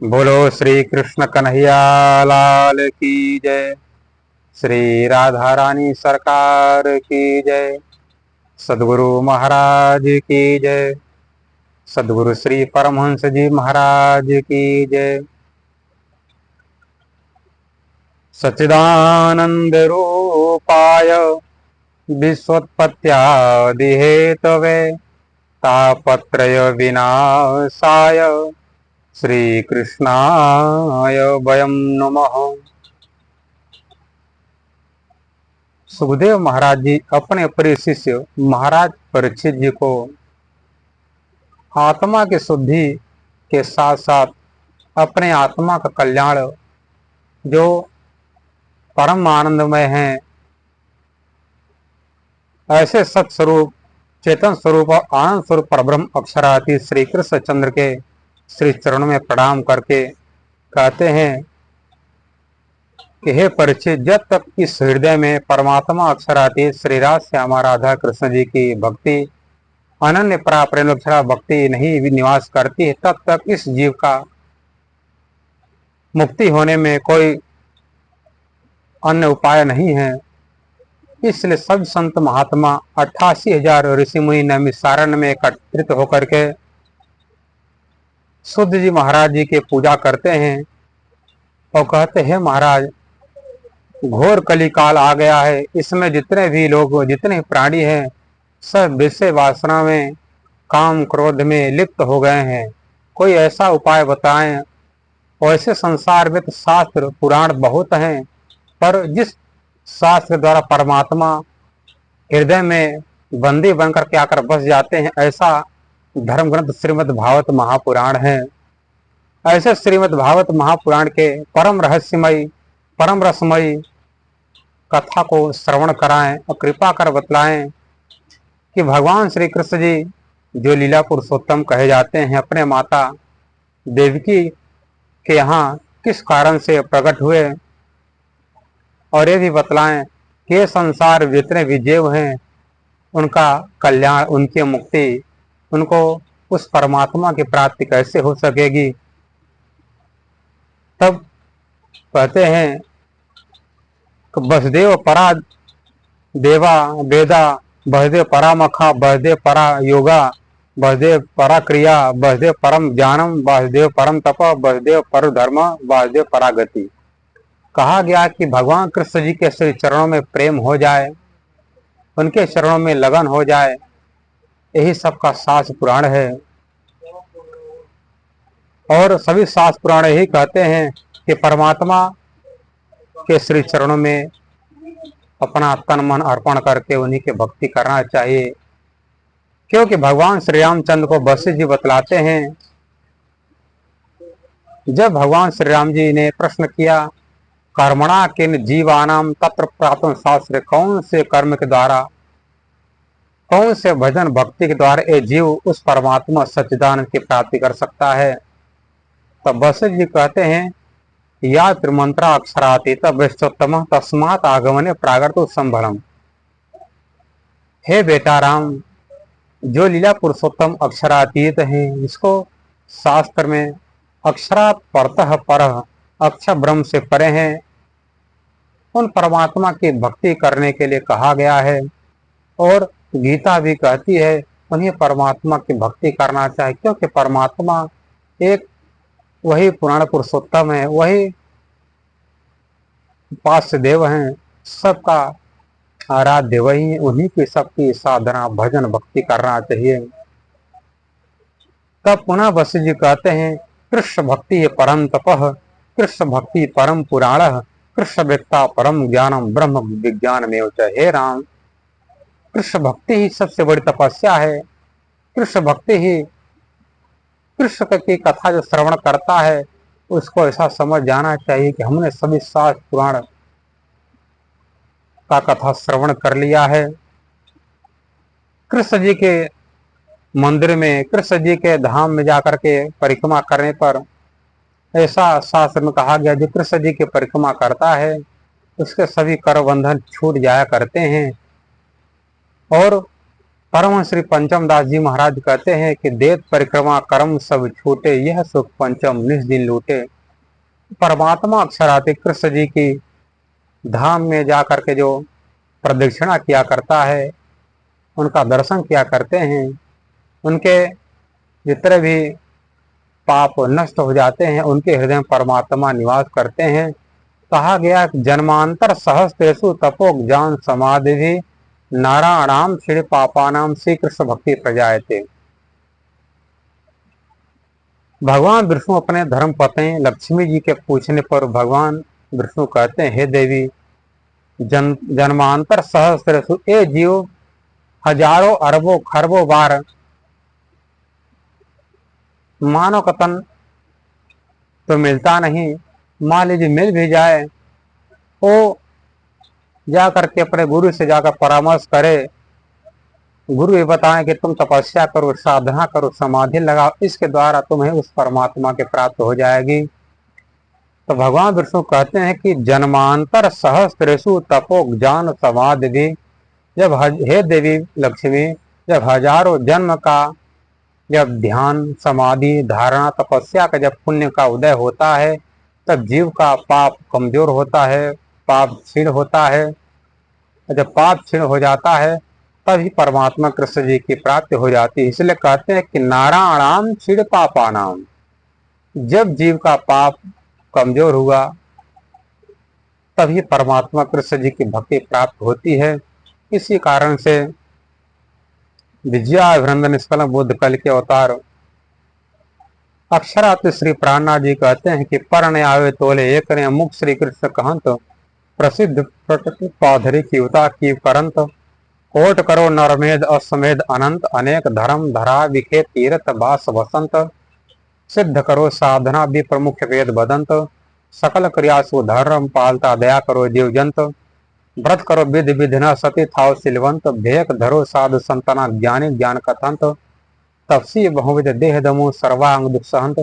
बोलो श्री कृष्ण कन्हैया लाल की जय। श्री राधा रानी सरकार की जय। सदगुरु महाराज की जय। सदगुरु श्री परमहंस जी महाराज की जय। सच्चिदानंद रूपाय विश्वोत्पत्त्यादि हेतवे तापत्रय विनाशाय श्री कृष्णाय वयं नमः। सुखदेव महाराज जी अपने प्रिय शिष्य महाराज परीक्षित जी को आत्मा की शुद्धि के साथ साथ अपने आत्मा का कल्याण जो परम आनंदमय है, ऐसे सत स्वरूप चेतन स्वरूप और आनंद स्वरूप परब्रह्म अक्षरातीत श्री कृष्ण चंद्र के श्री चरणों में प्रणाम करके कहते हैं कि हे परीक्षित, जब तक इस हृदय में परमात्मा अक्षरातीत श्री राज श्यामा राधा कृष्ण जी की भक्ति अनन्य प्रेम भक्ति नहीं भी निवास करती है, तब तक इस जीव का मुक्ति होने में कोई अन्य उपाय नहीं है। इसलिए सब संत महात्मा 88,000 ऋषि मुनि नैमिषारण्य में एकत्रित होकर के शुद्ध जी महाराज जी की पूजा करते हैं और कहते हैं, महाराज घोर कली काल आ गया है, इसमें जितने भी लोग जितने प्राणी हैं सब विषय वासना में काम क्रोध में लिप्त हो गए हैं। कोई ऐसा उपाय बताएं। वैसे संसार में तो शास्त्र पुराण बहुत हैं, पर जिस शास्त्र द्वारा परमात्मा हृदय में बंदी बनकर के आकर बस जाते हैं, ऐसा धर्म ग्रंथ श्रीमद् भागवत महापुराण है। ऐसे श्रीमद् भागवत महापुराण के परम रहस्यमयी परम रसमयी कथा को श्रवण कराएं और कृपा कर बतलाएं कि भगवान श्री कृष्ण जी जो लीला पुरुषोत्तम कहे जाते हैं, अपने माता देवकी के यहाँ किस कारण से प्रकट हुए, और ये भी बतलाएं कि ये संसार जितने भी जीव हैं उनका कल्याण, उनकी मुक्ति, उनको उस परमात्मा की प्राप्ति कैसे हो सकेगी। तब कहते हैं कि वसुदेव परा देवा वेदा, वसुदेव परा मखा, वसुदेव परा योगा, वसुदेव परा क्रिया, वसुदेव परम ज्ञानम, वसुदेव परम तप, वसुदेव पर धर्म, वसुदेव परागति। कहा गया कि भगवान कृष्ण जी के श्री चरणों में प्रेम हो जाए, उनके चरणों में लगन हो जाए, यही सबका शास्त्र पुराण है। और सभी शास्त्र पुराण यही कहते हैं कि परमात्मा के श्री चरणों में अपना तन मन अर्पण करके उन्हीं की भक्ति करना चाहिए, क्योंकि भगवान श्री रामचंद्र को वशिष्ठ जी बतलाते हैं, जब भगवान श्री राम जी ने प्रश्न किया कर्मणा किन जीवानाम तत्र प्राप्तं शास्त्र, कौन से कर्म के द्वारा, कौन से भजन भक्ति के द्वारा ये जीव उस परमात्मा सच्चिदानंद की प्राप्ति कर सकता है। तब वशिष्ठ जी कहते हैं, या त्रिमंत्रा अक्षरातीत विश्वोत्तम तस्मात् आगमने प्रागर्तो संभलम। हे बेटा राम, जो लीला पुरुषोत्तम अक्षरातीत हैं, इसको शास्त्र में अक्षरा परतः परः, अक्षर ब्रह्म से परे हैं, उन परमात्मा की भक्ति करने के लिए कहा गया है। और गीता भी कहती है उन्हें परमात्मा की भक्ति करना चाहिए, क्योंकि परमात्मा एक वही पुराण पुरुषोत्तम है, वही उपास्य देव हैं, सबका आराध्य वही है, उन्हीं की सबकी साधना भजन भक्ति करना चाहिए। तब पुनः वशिष्ठ जी कहते हैं, कृष्ण भक्ति परम तपः, कृष्ण भक्ति परम पुराण, कृष्ण वेत्ता परम ज्ञानम ब्रह्म विज्ञान में। हे राम, कृष्ण भक्ति ही सबसे बड़ी तपस्या है। कृष्ण भक्ति ही, कृष्ण की कथा जो श्रवण करता है उसको ऐसा समझ जाना चाहिए कि हमने सभी शास्त्र पुराण का कथा श्रवण कर लिया है। कृष्ण जी के मंदिर में, कृष्ण जी के धाम में जाकर के परिक्रमा करने पर ऐसा शास्त्र में कहा गया, जो कृष्ण जी की परिक्रमा करता है उसके सभी कर बंधन छूट जाया करते हैं। और परम श्री पंचम दास जी महाराज कहते हैं कि देत परिक्रमा कर्म सब छूटे, यह सुख पंचम निज दिन लूटे। परमात्मा अक्षराति कृष्ण जी की धाम में जाकर के जो प्रदक्षिणा किया करता है, उनका दर्शन किया करते हैं, उनके जितने भी पाप नष्ट हो जाते हैं, उनके हृदय में परमात्मा निवास करते हैं। कहा गया जन्मांतर सहस्रेषु तपोक ज्ञान समाधि भी नारायणाम श्री पापानाम श्री कृष्ण भक्ति प्रजायते। भगवान विष्णु अपने धर्म पत्नी लक्ष्मी जी के पूछने पर भगवान विष्णु कहते हैं, हे देवी, जन्मांतर सहस्रेषु, ये जीव हजारों अरबों खरबों बार मानव कतन तो मिलता नहीं, मान लीजिए मिल भी जाए, वो जाकर के अपने गुरु से जाकर परामर्श करे, गुरु ये बताएं कि तुम तपस्या करो, साधना करो, समाधि लगाओ, इसके द्वारा तुम्हें उस परमात्मा के प्राप्त हो जाएगी। तो भगवान विष्णु कहते हैं कि जन्मांतर सहस्रेषु तपो ज्ञान समाधि भी, जब हे देवी लक्ष्मी, जब हजारों जन्म का जब ध्यान समाधि धारणा तपस्या का जब पुण्य का उदय होता है, तब जीव का पाप कमजोर होता है, पाप क्षीण होता है। जब पाप क्षीण हो जाता है तभी परमात्मा कृष्ण जी की प्राप्ति हो जाती है। इसलिए कहते हैं कि नारायणाम क्षीण पापानाम, जब जीव का पाप कमजोर हुआ तभी परमात्मा कृष्ण जी की भक्ति प्राप्त होती है। इसी कारण से विजयाभिनंदन निष्कलम बुद्ध कल के अवतार अक्षरात श्री प्राणनाथ जी कहते हैं कि पर ने आवे तोले एक ने मुख श्री कृष्ण कहंत, प्रसिद्ध पौधरी की उता की करंत, कोट करो नरमेद असमेद अनंत, अनेक धर्म धरा विखे तीर्थ बास वसंत, सिद्ध करो साधना भी प्रमुख वेद बदंत, सकल क्रिया सुधर्म पालता दया करो जीव जंत, व्रत करो विधि विधि न सती थाव सिलवंत, भेक धरो साधु संतना ज्ञानी ज्ञान कथंत, तपसी बहुविध देह दमो सर्वांग दुख सहंत,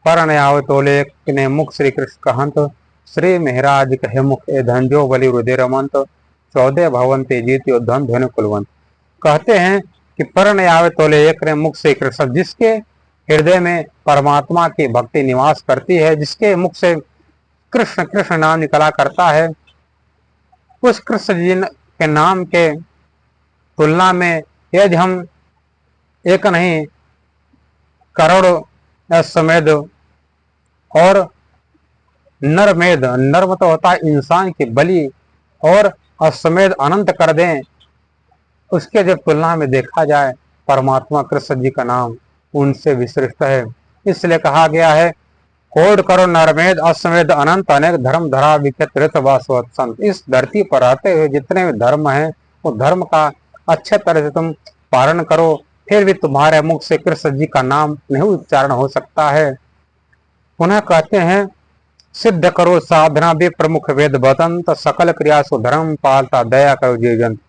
पर आव तोले ने मुख श्री कृष्ण कहंत, श्री मेहराज कहे मुख ए धंजो बलि हृदय रमंत, 14 भवंते जीत्यो धन ध्वनि कुलवंत। कहते हैं कि पर आवे तोले एक ने मुख श्री कृष्ण, जिसके हृदय में परमात्मा की भक्ति निवास करती है, जिसके मुख से कृष्ण कृष्ण नाम निकला करता है, उस कृष्ण जी के नाम के तुलना में यदि हम एक नहीं करोड़ समेद और नरमेद, नर्म तो होता है इंसान की बलि, और असमेद अनंत कर दें, उसके जब तुलना में देखा जाए परमात्मा कृष्ण जी का नाम उनसे विश्रेष्ठ है। इसलिए कहा गया है कोड करो नरमेद असमेद अनंत, अनेक धर्म धरा विख्यात ऋतवासवत्संत। इस धरती पर रहते हुए जितने भी धर्म हैं, वो धर्म का अच्छे तरह से तुम पालन करो, फिर भी तुम्हारे मुख से कृष्ण जी का नाम नहीं उच्चारण हो सकता है। पुनः कहते हैं सिद्ध करो साधना भी प्रमुख वेद बतंत, सकल क्रिया सुधर्म पालता दया करो जीव जंत।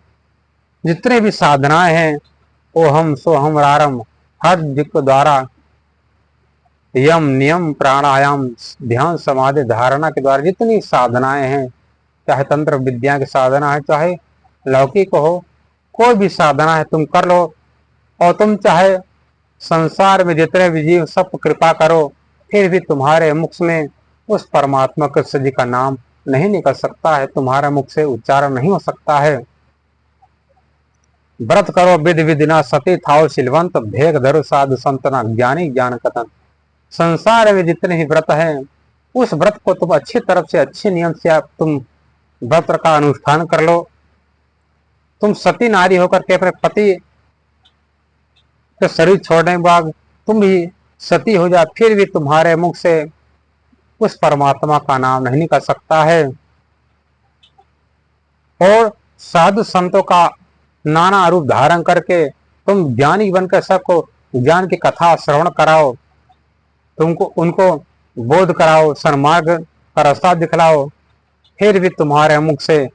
जितने भी साधनाएं हैं वो हम सो हम रारम, हर जिक द्वारा यम नियम प्राणायाम ध्यान समाधि धारणा के द्वारा जितनी साधनाएं हैं, चाहे तंत्र विद्या की साधना है, चाहे लौकिक हो, कोई भी साधना है तुम कर लो, और तुम चाहे संसार में जितने भी जीव सब कृपा करो, फिर भी तुम्हारे मुख में उस परमात्मा कृष्ण जी का नाम नहीं निकल सकता है, तुम्हारे मुख से उच्चारण नहीं हो सकता है। व्रत करो विधि विधि न सती थाओ सिलवंत, भेग धरो साधु संतना ज्ञानी ज्ञान कथन। संसार में जितने ही व्रत हैं, उस व्रत को तुम अच्छी तरफ से अच्छे नियम से आप तुम व्रत का अनुष्ठान कर लो। तुम सती नारी होकर के अपने पति के शरीर छोड़ने के बाद तुम भी सती हो जा, फिर भी तुम्हारे मुख से उस परमात्मा का नाम नहीं निकल सकता है। और साधु संतों का नाना रूप धारण करके तुम ज्ञानी बनकर सबको ज्ञान की कथा श्रवण कराओ, तुमको उनको बोध कराओ, सन्मार्ग का रास्ता दिखलाओ, फिर भी तुम्हारे मुख से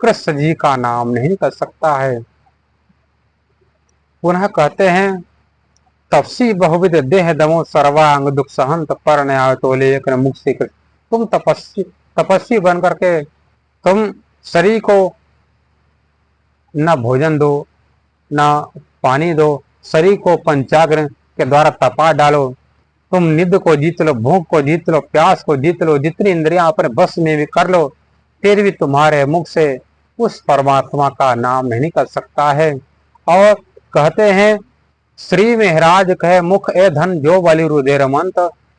कृष्ण जी का नाम नहीं निकल सकता है। पुनः कहते हैं तपसी बहुविध देह दमो सर्वांग दुख सहंत, पर न आवे तोले एक मुख से कृष्ण। तुम तपस्वी बन करके तुम शरीर को न भोजन दो, ना पानी दो, शरीर को पंचाग्नि के द्वारा तपा डालो। तुम निद्र को जीत लो, भूख को जीत लो, प्यास को जीत लो, जितनी इंद्रियां अपने बस में भी कर लो, फिर भी तुम्हारे मुख से उस परमात्मा का नाम नहीं निकल सकता है। और कहते हैं, श्री महराज कहे मुख ए धन जो बलि रुधिर मंत,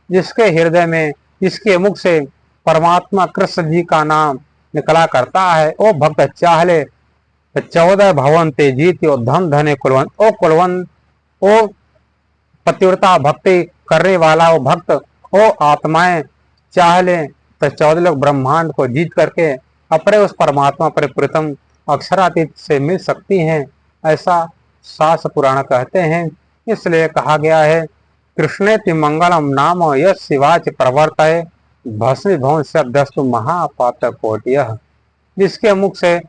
जिसके हृदय में, जिसके मुख से परमात्मा कृष्ण जी का नाम निकला करता है, ओ भक्त चाह ले 14 भवन ते जीत, ओ धन धने कुलवंत, ओ कुलवंत, ओ पतिव्रता भक्ति करने वाला वो भक्त, ओ आत्माएं चाह ले तो 14 लोग ब्रह्मांड को जीत करके अपने उस परमात्मा पर प्रीतम अक्षरातीत से मिल सकती हैं, ऐसा शास्त्र पुराण कहते हैं। इसलिए कहा गया है, कृष्णेति मंगलम नाम यश शिवाच प्रवर्तय, भस्मीभवन शब्दस्तु महापात कोटियः। जिसके मुख से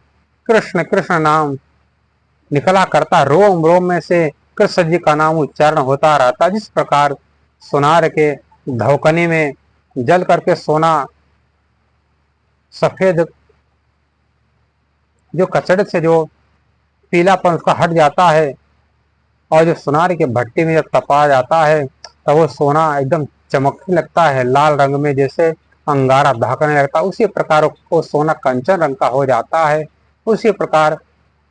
कृष्ण कृष्ण नाम निकला करता, रोम रोम में से कृष्ण जी का नाम उच्चारण होता रहता, जिस प्रकार सोनार के धौकनी में जल करके सोना सफेद जो कचड़े से जो पीलापन उसका हट जाता है, और जो सोनार के भट्टी में जब तपा जाता है तब वो सोना एकदम चमकने लगता है, लाल रंग में जैसे अंगारा दहकने लगता है, उसी प्रकार वो सोना कंचन रंग का हो जाता है। उसी प्रकार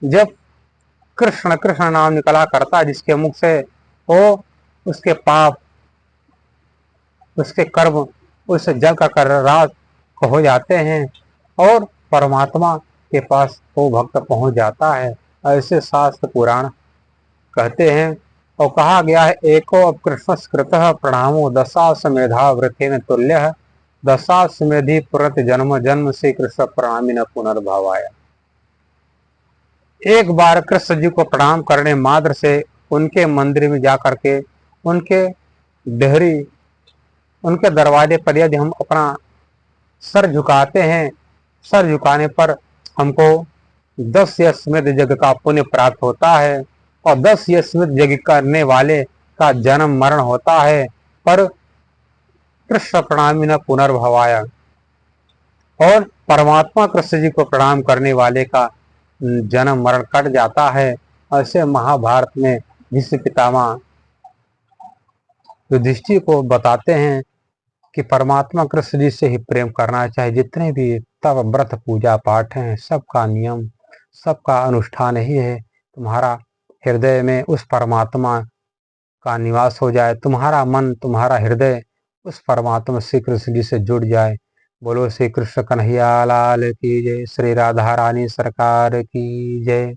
जब कृष्ण कृष्ण नाम निकला करता है जिसके मुख से, वो उसके पाप, उसके कर्म उस जल का कर राज हो जाते हैं और परमात्मा के पास वो भक्त पहुंच जाता है, ऐसे शास्त्र पुराण कहते हैं। और कहा गया है, एको कृष्णस्कृत प्रणामो दशाश्वमेधा वृथेन तुल्य, दशाश्वमेधि पुरत जन्म जन्म से कृष्ण प्रणामी न पुनर्भवाया। एक बार कृष्ण जी को प्रणाम करने मात्र से उनके मंदिर में जाकर के उनके देहरी, उनके दरवाजे पर यदि हम अपना सर झुकाते हैं, सर झुकाने पर हमको 10 यश्वमेध यज्ञ का पुण्य प्राप्त होता है, और 10 यश्वमेध यज्ञ करने वाले का जन्म मरण होता है, पर कृष्ण प्रणामी न पुनर्भवाया। और परमात्मा कृष्ण जी को प्रणाम करने वाले का जन्म मरण कट जाता है। ऐसे महाभारत में भीष्म पितामह युधिष्ठिर को बताते हैं कि परमात्मा कृष्ण जी से ही प्रेम करना चाहिए। जितने भी तब व्रत पूजा पाठ हैं, सबका नियम, सबका अनुष्ठान यही है, तुम्हारा हृदय में उस परमात्मा का निवास हो जाए, तुम्हारा मन, तुम्हारा हृदय उस परमात्मा श्री कृष्ण जी से जुड़ जाए। बोलो श्री कृष्ण कन्हैया लाल की जय, श्री राधा रानी सरकार की जय।